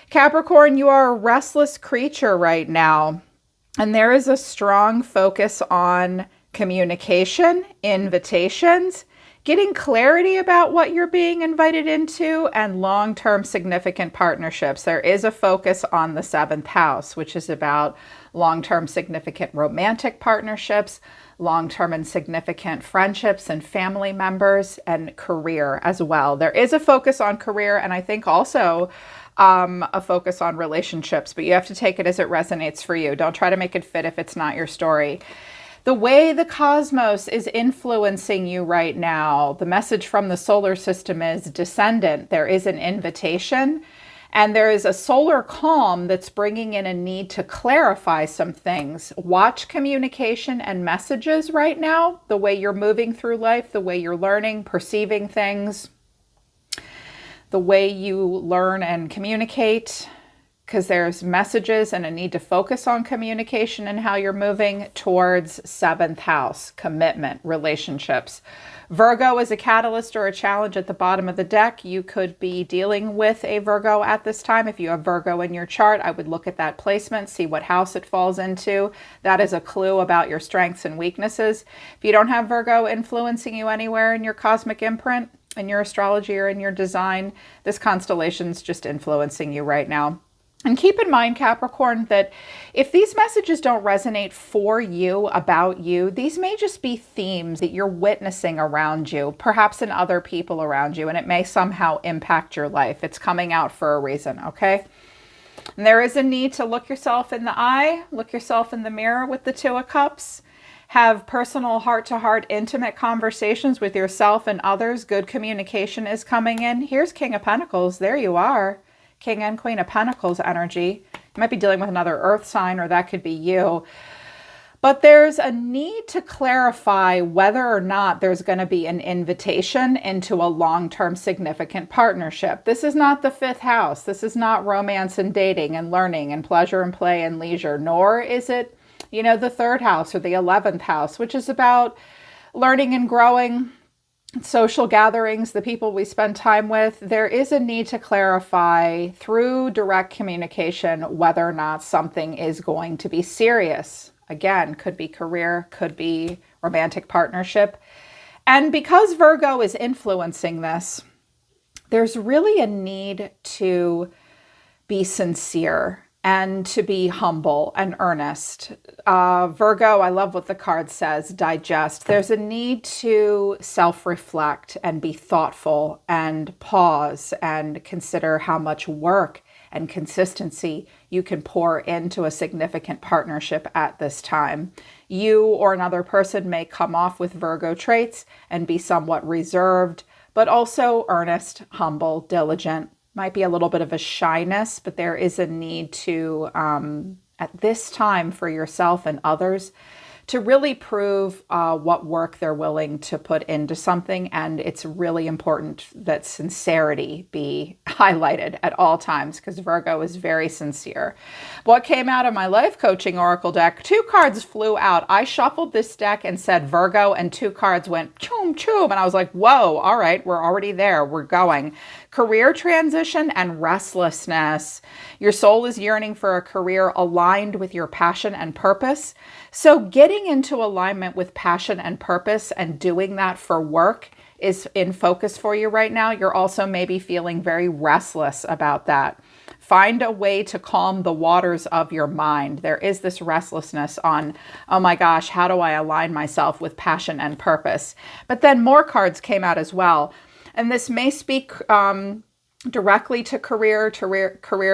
Capricorn, you are a restless creature right now, and there is a strong focus on communication, invitations, getting clarity about what you're being invited into, and long-term significant partnerships. There is a focus on the seventh house, which is about long-term significant romantic partnerships, long-term and significant friendships and family members, and career as well. There is a focus on career, and I think also a focus on relationships, but you have to take it as it resonates for you. Don't try to make it fit if it's not your story. The way the cosmos is influencing you right now, the message from the solar system is descendant. There is an invitation, and there is a solar calm that's bringing in a need to clarify some things. Watch communication and messages right now, the way you're moving through life, the way you're learning, perceiving things, the way you learn and communicate, because there's messages and a need to focus on communication and how you're moving towards seventh house, commitment, relationships. Virgo is a catalyst or a challenge at the bottom of the deck. You could be dealing with a Virgo at this time. If you have Virgo in your chart, I would look at that placement, see what house it falls into. That is a clue about your strengths and weaknesses. If you don't have Virgo influencing you anywhere in your cosmic imprint, in your astrology or in your design, this constellation's just influencing you right now. And keep in mind, Capricorn, that if these messages don't resonate for you, about you, these may just be themes that you're witnessing around you, perhaps in other people around you, and it may somehow impact your life. It's coming out for a reason, okay? And there is a need to look yourself in the eye, look yourself in the mirror with the Two of Cups, have personal heart-to-heart intimate conversations with yourself and others. Good communication is coming in. Here's King of Pentacles. There you are. King and Queen of Pentacles energy. You might be dealing with another earth sign, or that could be you. But there's a need to clarify whether or not there's going to be an invitation into a long-term significant partnership. This is not the fifth house. This is not romance and dating and learning and pleasure and play and leisure, nor is it, you know, the third house or the 11th house, which is about learning and growing, social gatherings, the people we spend time with. There is a need to clarify through direct communication whether or not something is going to be serious. Again, could be career, could be romantic partnership. And because Virgo is influencing this, there's really a need to be sincere and to be humble and earnest. Virgo, I love what the card says, digest. There's a need to self-reflect and be thoughtful and pause and consider how much work and consistency you can pour into a significant partnership at this time. You or another person may come off with Virgo traits and be somewhat reserved, but also earnest, humble, diligent. Might be a little bit of a shyness, but there is a need to, at this time for yourself and others, to really prove what work they're willing to put into something. And it's really important that sincerity be highlighted at all times, because Virgo is very sincere. What came out of my life coaching oracle deck, two cards flew out. I shuffled this deck and said Virgo, and two cards went choom choom. And I was like, whoa, all right, we're already there. We're going. Career transition and restlessness. Your soul is yearning for a career aligned with your passion and purpose. So getting into alignment with passion and purpose and doing that for work is in focus for you right now. You're also maybe feeling very restless about that. Find a way to calm the waters of your mind. There is this restlessness on, oh my gosh, how do I align myself with passion and purpose? But then more cards came out as well. And this may speak directly to career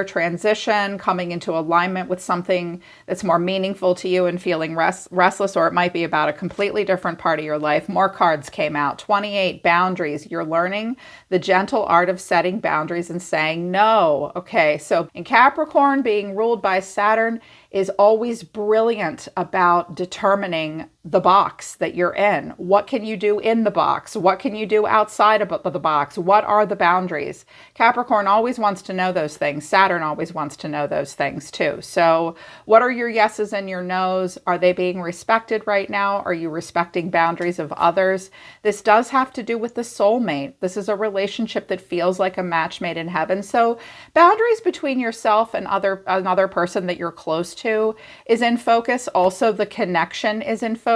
transition, coming into alignment with something that's more meaningful to you and feeling restless, or it might be about a completely different part of your life. More cards came out. 28, boundaries. You're learning the gentle art of setting boundaries and saying no. Okay, so in Capricorn, being ruled by Saturn, is always brilliant about determining the box that you're in. What can you do in the box? What can you do outside of the box? What are the boundaries? Capricorn always wants to know those things. Saturn always wants to know those things too. So what are your yeses and your nos? Are they being respected right now? Are you respecting boundaries of others? This does have to do with the soulmate. This is a relationship that feels like a match made in heaven. So boundaries between yourself and another person that you're close to is in focus. Also, the connection is in focus,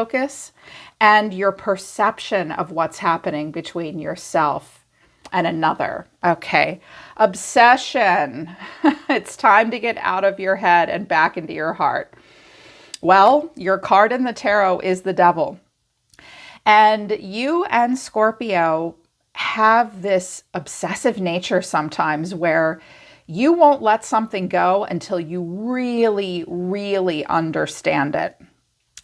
and your perception of what's happening between yourself and another. Okay. Obsession. It's time to get out of your head and back into your heart. Well, your card in the tarot is the Devil. And you and Scorpio have this obsessive nature sometimes where you won't let something go until you really, really understand it.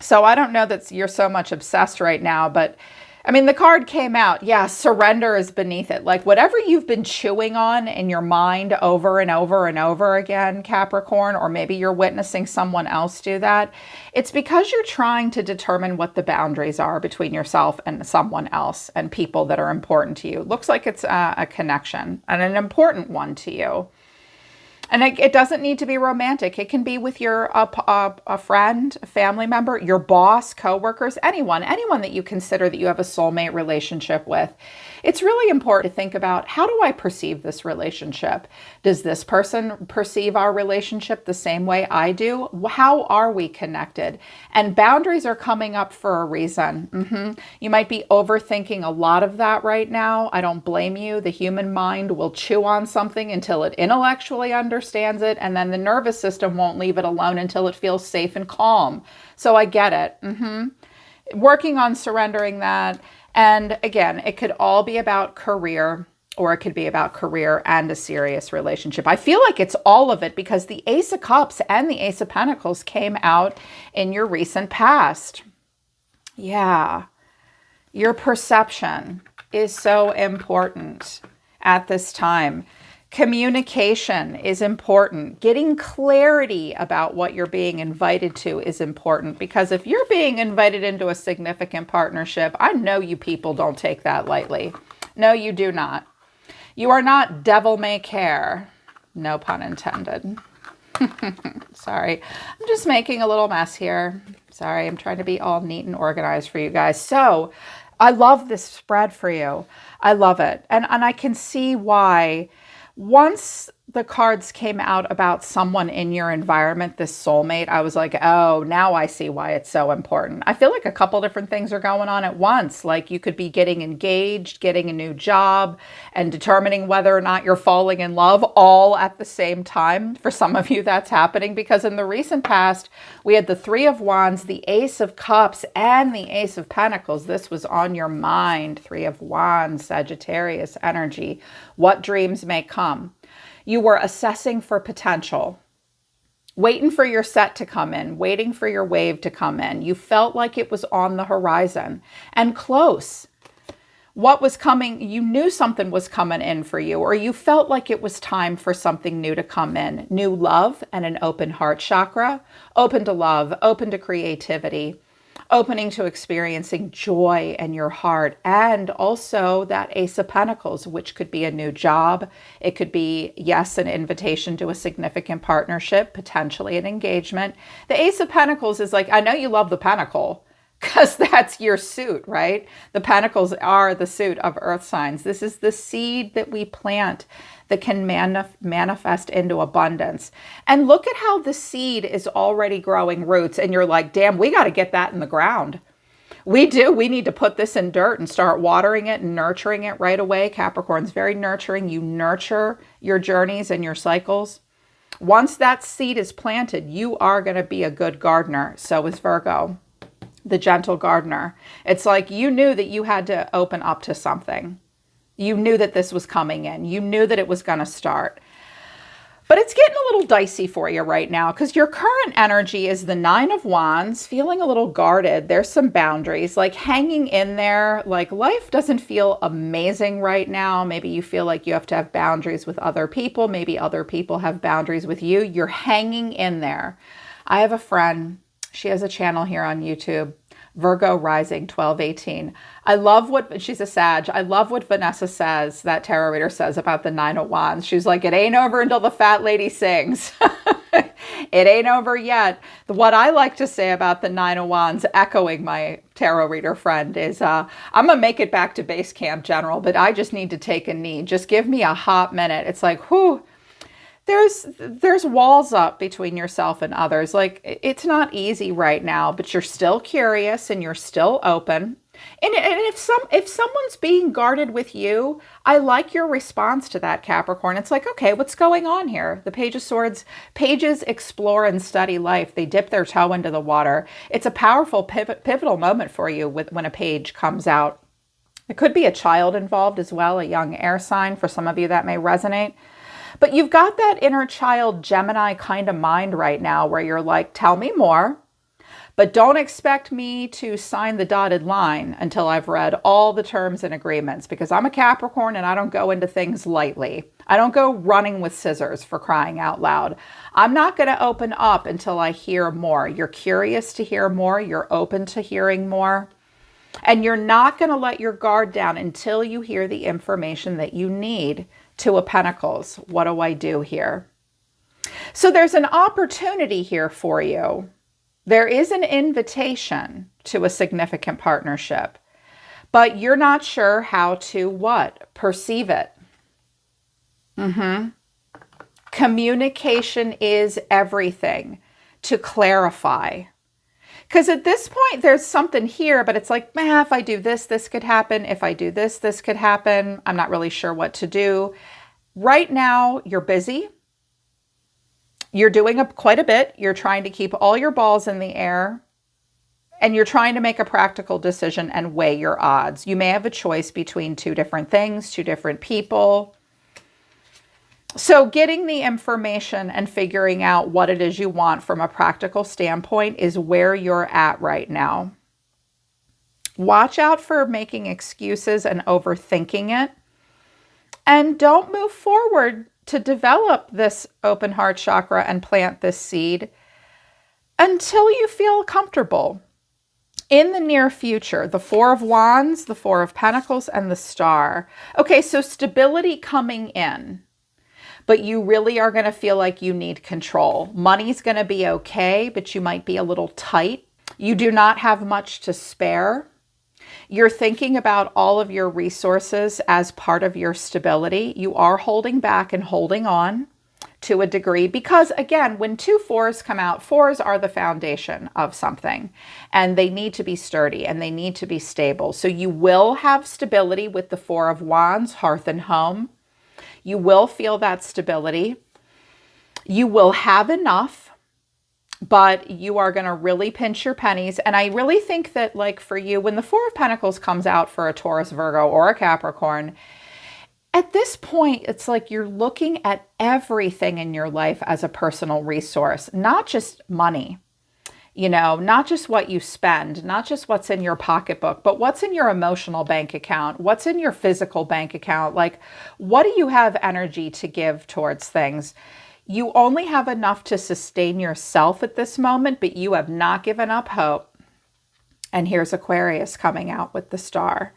So I don't know that you're so much obsessed right now, but I mean, the card came out. Yeah, surrender is beneath it. Like whatever you've been chewing on in your mind over and over and over again, Capricorn, or maybe you're witnessing someone else do that. It's because you're trying to determine what the boundaries are between yourself and someone else and people that are important to you. Looks like it's a connection and an important one to you. And it doesn't need to be romantic. It can be with your a friend, a family member, your boss, coworkers, anyone that you consider that you have a soulmate relationship with. It's really important to think about, how do I perceive this relationship? Does this person perceive our relationship the same way I do? How are we connected? And boundaries are coming up for a reason. You might be overthinking a lot of that right now. I don't blame you. The human mind will chew on something until it intellectually understands it, and then the nervous system won't leave it alone until it feels safe and calm. So I get it. Working on surrendering that. And again, it could all be about career, or it could be about career and a serious relationship. I feel like it's all of it because the Ace of Cups and the Ace of Pentacles came out in your recent past. Yeah. Your perception is so important at this time. Communication is important. Getting clarity about what you're being invited to is important, because if you're being invited into a significant partnership, I know you people don't take that lightly. No, you do not. You are not devil may care. No pun intended. Sorry. I'm just making a little mess here. Sorry. I'm trying to be all neat and organized for you guys. So I love this spread for you. I love it. And I can see why. Once the cards came out about someone in your environment, this soulmate, I was like, oh, now I see why it's so important. I feel like a couple different things are going on at once. Like you could be getting engaged, getting a new job, and determining whether or not you're falling in love all at the same time. For some of you, that's happening because in the recent past, we had the Three of Wands, the Ace of Cups, and the Ace of Pentacles. This was on your mind. Three of Wands, Sagittarius energy. What dreams may come. You were assessing for potential, waiting for your set to come in, waiting for your wave to come in. You felt like it was on the horizon and close. What was coming, you knew something was coming in for you, or you felt like it was time for something new to come in. New love and an open heart chakra, open to love, open to creativity, opening to experiencing joy in your heart, and also that Ace of Pentacles, which could be a new job. It could be, yes, an invitation to a significant partnership, potentially an engagement. The Ace of Pentacles is like, I know you love the pentacle because that's your suit, right? The pentacles are the suit of earth signs. This is the seed that we plant that can manifest into abundance. And look at how the seed is already growing roots. And you're like, damn, we got to get that in the ground. We do. We need to put this in dirt and start watering it and nurturing it right away. Capricorn's very nurturing. You nurture your journeys and your cycles. Once that seed is planted, you are going to be a good gardener. So is Virgo, the gentle gardener. It's like you knew that you had to open up to something. You knew that this was coming in. You knew that it was going to start. But it's getting a little dicey for you right now because your current energy is the Nine of Wands, feeling a little guarded. There's some boundaries, like hanging in there. Like life doesn't feel amazing right now. Maybe you feel like you have to have boundaries with other people. Maybe other people have boundaries with you. You're hanging in there. I have a friend, she has a channel here on YouTube, Virgo Rising 1218. I love what, she's a Sag. I love what Vanessa says, that tarot reader says about the Nine of Wands. She's like, it ain't over until the fat lady sings. It ain't over yet. What I like to say about the Nine of Wands, echoing my tarot reader friend, is I'm going to make it back to base camp, General, but I just need to take a knee. Just give me a hot minute. It's like, whew. There's walls up between yourself and others. Like, it's not easy right now, but you're still curious and you're still open. And if someone's being guarded with you, I like your response to that, Capricorn. It's like, okay, what's going on here? The Page of Swords, pages explore and study life. They dip their toe into the water. It's a powerful pivotal moment for you when a page comes out. There could be a child involved as well, a young air sign. For some of you, that may resonate. But you've got that inner child Gemini kind of mind right now where you're like, tell me more, but don't expect me to sign the dotted line until I've read all the terms and agreements, because I'm a Capricorn and I don't go into things lightly. I don't go running with scissors, for crying out loud. I'm not going to open up until I hear more. You're curious to hear more. You're open to hearing more. And you're not going to let your guard down until you hear the information that you need. Two of Pentacles. What do I do here? So there's an opportunity here for you. There is an invitation to a significant partnership, but you're not sure how to what? Perceive it. Communication is everything. To clarify. Because at this point, there's something here, but it's like, if I do this, this could happen. If I do this, this could happen. I'm not really sure what to do. Right now, you're busy. You're doing quite a bit. You're trying to keep all your balls in the air. And you're trying to make a practical decision and weigh your odds. You may have a choice between two different things, two different people. So getting the information and figuring out what it is you want from a practical standpoint is where you're at right now. Watch out for making excuses and overthinking it. And don't move forward to develop this open heart chakra and plant this seed until you feel comfortable. In the near future, the Four of Wands, the Four of Pentacles, and the Star. Okay, so stability coming in. But you really are going to feel like you need control. Money's going to be okay, but you might be a little tight. You do not have much to spare. You're thinking about all of your resources as part of your stability. You are holding back and holding on to a degree because, again, when two fours come out, fours are the foundation of something and they need to be sturdy and they need to be stable. So you will have stability with the Four of Wands, hearth and home. You will feel that stability. You will have enough, but you are going to really pinch your pennies. And I really think that, like, for you, when the Four of Pentacles comes out for a Taurus, Virgo, or a Capricorn, at this point, it's like you're looking at everything in your life as a personal resource, not just money. You know, not just what you spend, not just what's in your pocketbook, but what's in your emotional bank account, what's in your physical bank account. Like, what do you have energy to give towards things? You only have enough to sustain yourself at this moment, but you have not given up hope. And here's Aquarius coming out with the Star.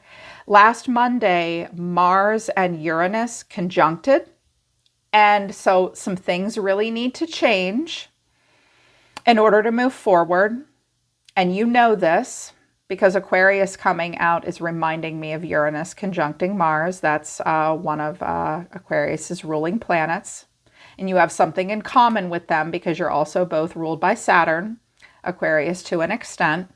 Last Monday, Mars and Uranus conjuncted. And so some things really need to change in order to move forward. And you know this because Aquarius coming out is reminding me of Uranus conjuncting Mars. That's one of Aquarius's ruling planets. And you have something in common with them because you're also both ruled by Saturn, Aquarius to an extent.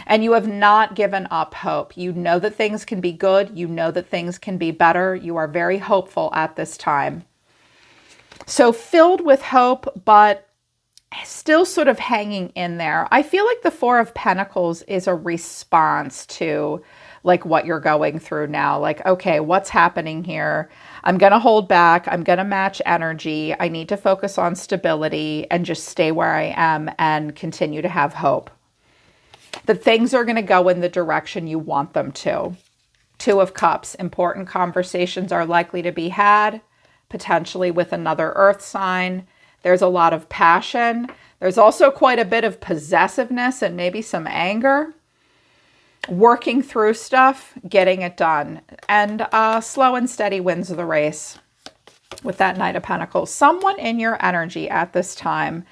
And you have not given up hope. You know that things can be good. You know that things can be better. You are very hopeful at this time. So filled with hope, but still sort of hanging in there. I feel like the Four of Pentacles is a response to like what you're going through now. Like, okay, what's happening here? I'm going to hold back. I'm going to match energy. I need to focus on stability and just stay where I am and continue to have hope that things are going to go in the direction you want them to. Two of Cups, important conversations are likely to be had, potentially with another earth sign. There's a lot of passion. There's also quite a bit of possessiveness and maybe some anger. Working through stuff, getting it done. And slow and steady wins the race with that Knight of Pentacles. Someone in your energy at this time,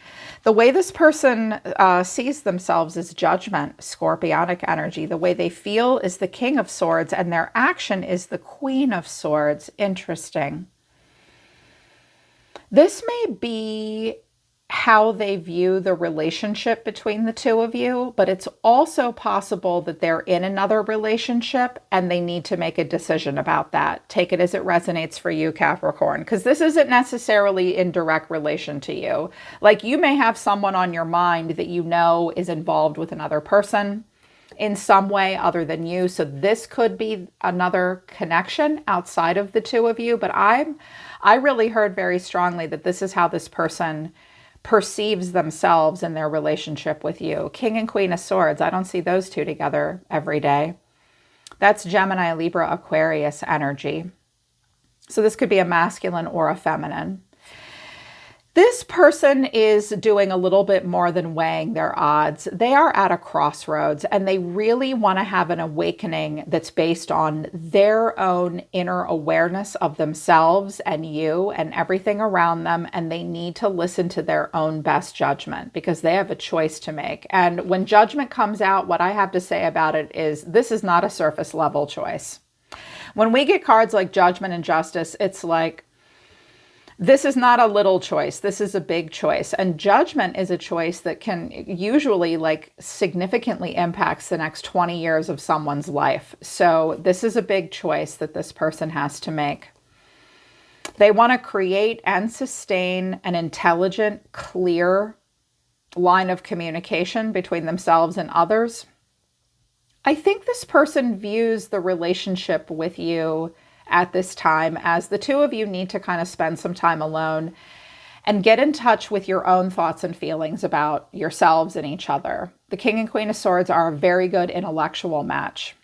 the way this person sees themselves is judgment, Scorpionic energy. The way they feel is the King of Swords, and their action is the Queen of Swords. Interesting. This may be how they view the relationship between the two of you, but it's also possible that they're in another relationship and they need to make a decision about that. Take it as it resonates for you, Capricorn, because this isn't necessarily in direct relation to you. Like, you may have someone on your mind that you know is involved with another person in some way other than you. So this could be another connection outside of the two of you, but I really heard very strongly that this is how this person perceives themselves in their relationship with you. King and Queen of Swords. I don't see those two together every day. That's Gemini, Libra, Aquarius energy. So this could be a masculine or a feminine. This person is doing a little bit more than weighing their odds. They are at a crossroads and they really want to have an awakening that's based on their own inner awareness of themselves and you and everything around them. And they need to listen to their own best judgment because they have a choice to make. And when judgment comes out, what I have to say about it is this is not a surface level choice. When we get cards like Judgment and Justice, it's like, this is not a little choice. This is a big choice. And judgment is a choice that can usually like significantly impacts the next 20 years of someone's life. So this is a big choice that this person has to make. They want to create and sustain an intelligent, clear line of communication between themselves and others. I think this person views the relationship with you at this time as the two of you need to kind of spend some time alone and get in touch with your own thoughts and feelings about yourselves and each other. The King and Queen of Swords are a very good intellectual match.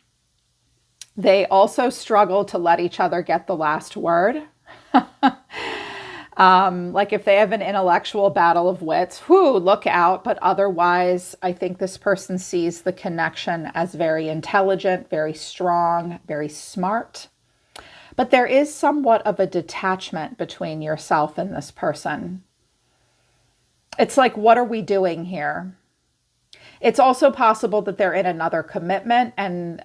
They also struggle to let each other get the last word. Like if they have an intellectual battle of wits, look out. But otherwise, I think this person sees the connection as very intelligent, very strong, very smart. But there is somewhat of a detachment between yourself and this person. It's like, what are we doing here? It's also possible that they're in another commitment and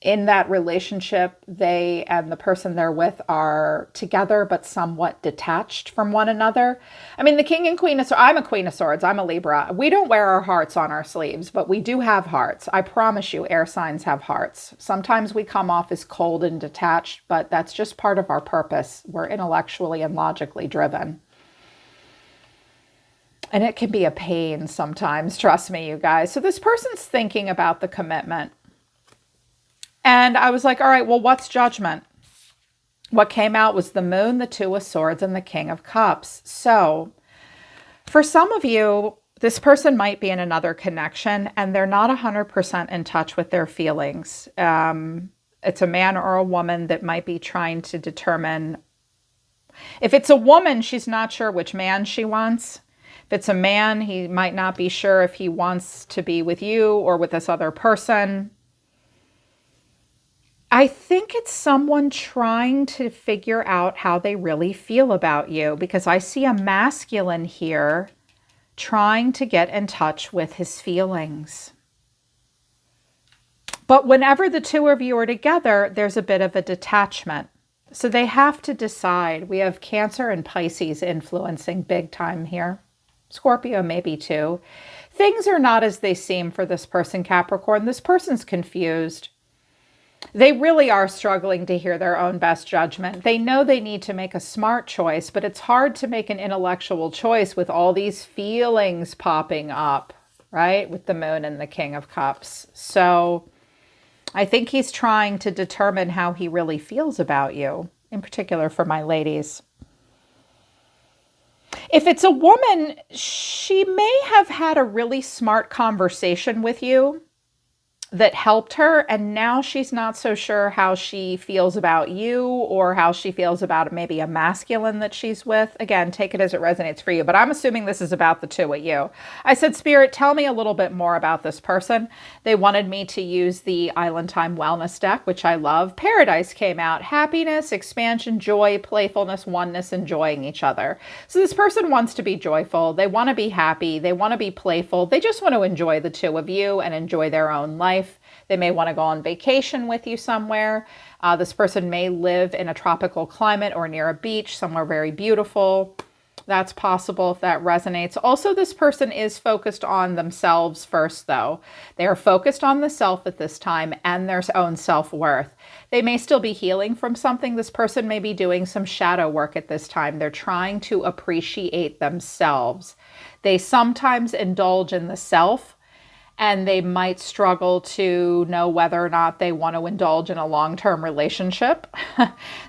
in that relationship, they and the person they're with are together but somewhat detached from one another. I mean, the King and Queen of Swords, I'm a Queen of Swords, I'm a Libra. We don't wear our hearts on our sleeves, but we do have hearts. I promise you, air signs have hearts. Sometimes we come off as cold and detached, but that's just part of our purpose. We're intellectually and logically driven. And it can be a pain sometimes, trust me, you guys. So this person's thinking about the commitment. And I was like, all right, well, what's judgment? What came out was the Moon, the Two of Swords, and the King of Cups. So for some of you, this person might be in another connection and they're not 100% in touch with their feelings. It's a man or a woman that might be trying to determine. If it's a woman, she's not sure which man she wants. If it's a man, he might not be sure if he wants to be with you or with this other person. I think it's someone trying to figure out how they really feel about you, because I see a masculine here trying to get in touch with his feelings. But whenever the two of you are together, there's a bit of a detachment. So they have to decide. We have Cancer and Pisces influencing big time here. Scorpio maybe too. Things are not as they seem for this person, Capricorn. This person's confused. They really are struggling to hear their own best judgment. They know they need to make a smart choice, but it's hard to make an intellectual choice with all these feelings popping up, right? With the Moon and the King of Cups. So I think he's trying to determine how he really feels about you, in particular for my ladies. If it's a woman, she may have had a really smart conversation with you. that helped her, and now she's not so sure how she feels about you or how she feels about maybe a masculine that she's with. Again, take it as it resonates for you, but I'm assuming this is about the two of you. I said, Spirit, tell me a little bit more about this person. They wanted me to use the Island Time Wellness deck, which I love. Paradise came out. Happiness, expansion, joy, playfulness, oneness, enjoying each other. So this person wants to be joyful. They want to be happy. They want to be playful. They just want to enjoy the two of you and enjoy their own life. They may want to go on vacation with you somewhere. This person may live in a tropical climate or near a beach, somewhere very beautiful. That's possible if that resonates. Also, this person is focused on themselves first, though. They are focused on the self at this time and their own self-worth. They may still be healing from something. This person may be doing some shadow work at this time. They're trying to appreciate themselves. They sometimes indulge in the self, and they might struggle to know whether or not they want to indulge in a long-term relationship.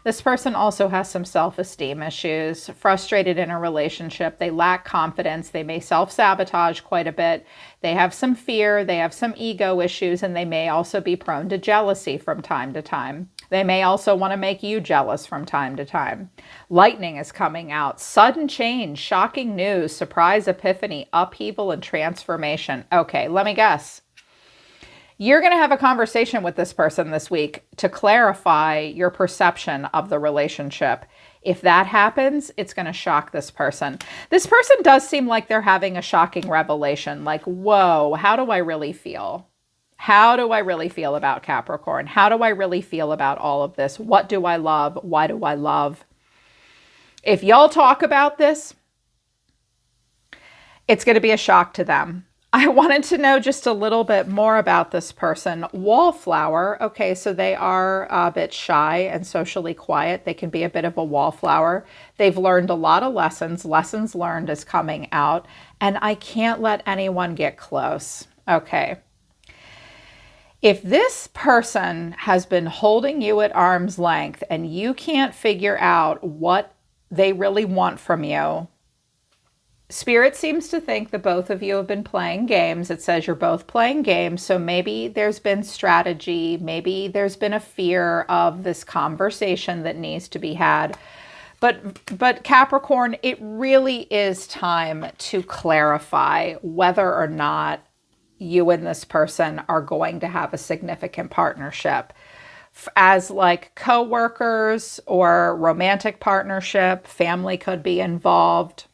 This person also has some self-esteem issues, frustrated in a relationship. They lack confidence. They may self-sabotage quite a bit. They have some fear. They have some ego issues, and they may also be prone to jealousy from time to time. They may also want to make you jealous from time to time. Lightning is coming out. Sudden change, shocking news, surprise epiphany, upheaval, and transformation. Okay, let me guess. You're going to have a conversation with this person this week to clarify your perception of the relationship. If that happens, it's going to shock this person. This person does seem like they're having a shocking revelation. Like, whoa, how do I really feel? How do I really feel about Capricorn? How do I really feel about all of this? What do I love? Why do I love? If y'all talk about this, it's going to be a shock to them. I wanted to know just a little bit more about this person. Wallflower. Okay, so they are a bit shy and socially quiet. They can be a bit of a wallflower. They've learned a lot of lessons. Lessons learned is coming out. And I can't let anyone get close. Okay. If this person has been holding you at arm's length and you can't figure out what they really want from you, Spirit seems to think that both of you have been playing games. It says you're both playing games. So maybe there's been strategy. Maybe there's been a fear of this conversation that needs to be had. But Capricorn, it really is time to clarify whether or not you and this person are going to have a significant partnership as like co-workers or romantic partnership. Family could be involved.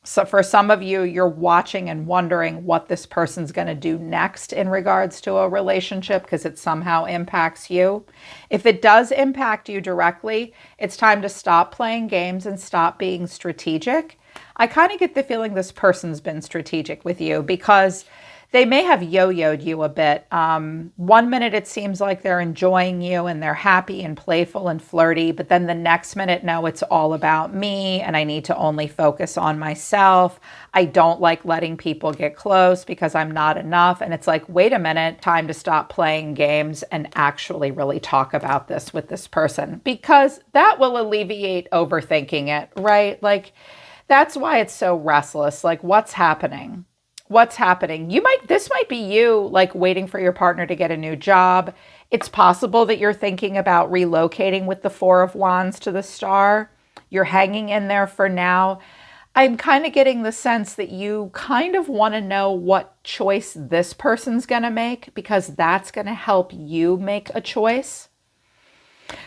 So for some of you, you're watching and wondering what this person's going to do next in regards to a relationship because it somehow impacts you. If it does impact you directly, it's time to stop playing games and stop being strategic. I kind of get the feeling this person's been strategic with you because they may have yo-yoed you a bit. 1 minute it seems like they're enjoying you and they're happy and playful and flirty, but then the next minute, no, it's all about me and I need to only focus on myself. I don't like letting people get close because I'm not enough. And it's like, wait a minute, time to stop playing games and actually really talk about this with this person because that will alleviate overthinking it, right? Like, that's why it's so restless. Like, what's happening? What's happening? This might be you like waiting for your partner to get a new job. It's possible that you're thinking about relocating with the Four of Wands to the Star. You're hanging in there for now. I'm kind of getting the sense that you kind of want to know what choice this person's going to make because that's going to help you make a choice.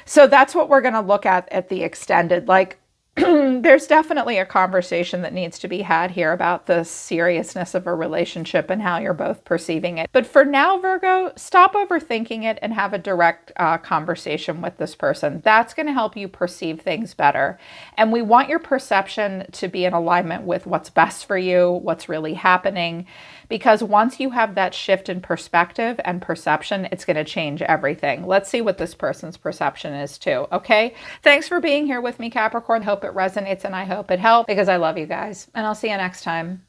So that's what we're going to look at the extended, like, there's definitely a conversation that needs to be had here about the seriousness of a relationship and how you're both perceiving it. But for now, Virgo, stop overthinking it and have a direct conversation with this person. That's going to help you perceive things better. And we want your perception to be in alignment with what's best for you, what's really happening. Because once you have that shift in perspective and perception, it's going to change everything. Let's see what this person's perception is too, okay? Thanks for being here with me, Capricorn. Hope it resonates and I hope it helped because I love you guys. And I'll see you next time.